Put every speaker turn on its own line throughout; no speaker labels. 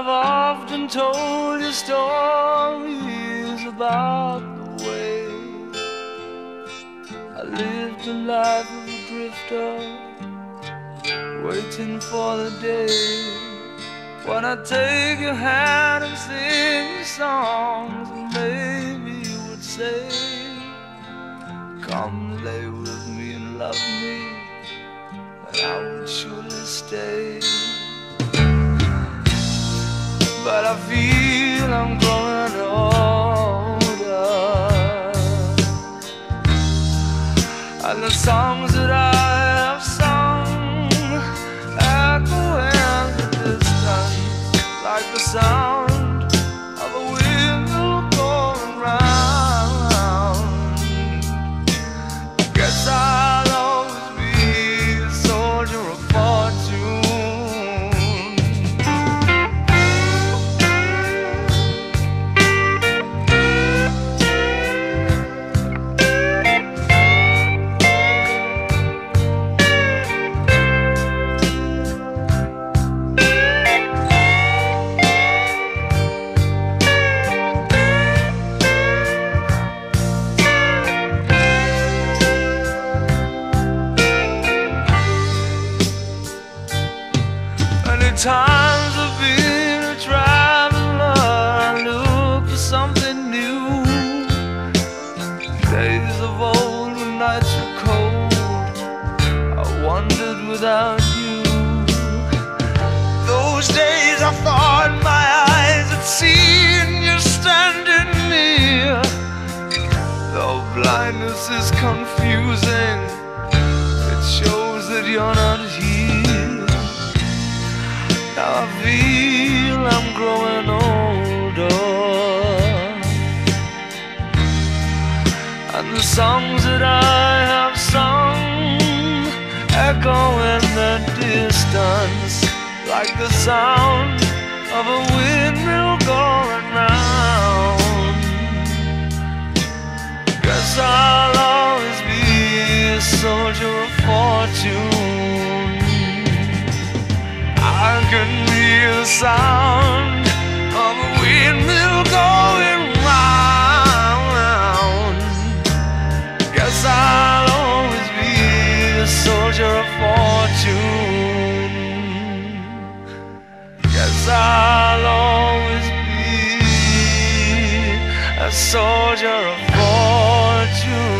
I've often told you stories about the way I lived the life of a drifter, waiting for the day when I take your hand and sing you songs, and maybe you would say, come lay with me and love me, and I would surely stay. But I feel I'm growing older, and the songs that I have sung echo in the distance like the sound of a wheel going round. Guess I'll always be a soldier of fortune. Times I've been a traveler, I look for something new. Days of old when nights were cold, I wandered without you. Those days I thought my eyes had seen you standing near. Though blindness is confusing, it shows that you're not here. Now I feel I'm growing older, and the songs that I have sung echo in the distance like the sound of a windmill going round. Guess I'll always be a soldier of fortune. I can hear the sound of a windmill going round. Guess I'll always be a soldier of fortune. Guess I'll always be a soldier of fortune.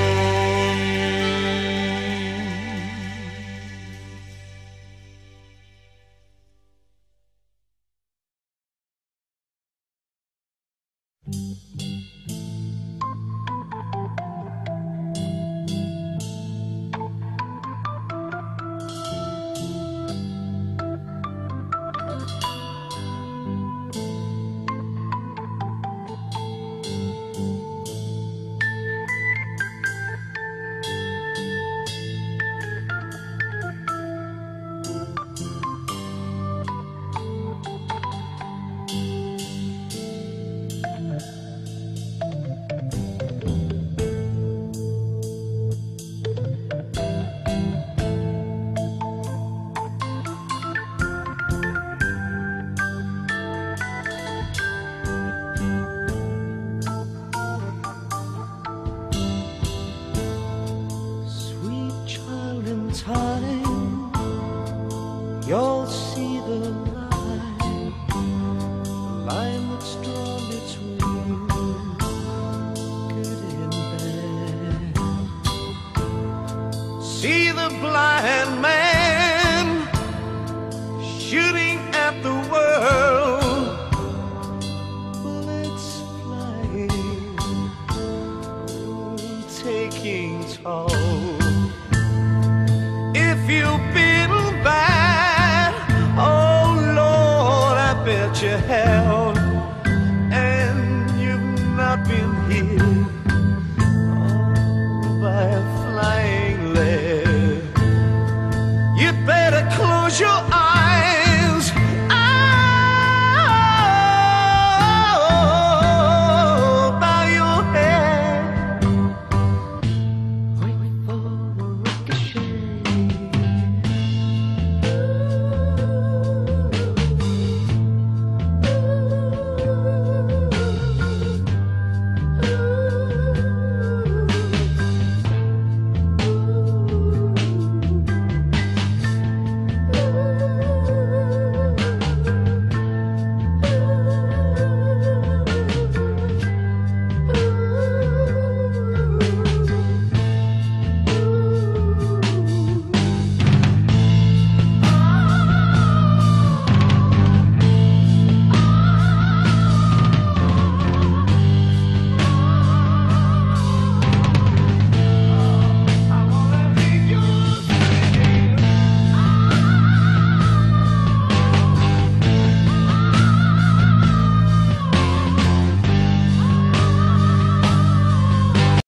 You'll see the line that's drawn between good and bad. See the blind man shooting at the world, bullets flying, taking toll. If you've been bad, oh Lord, I bet you have.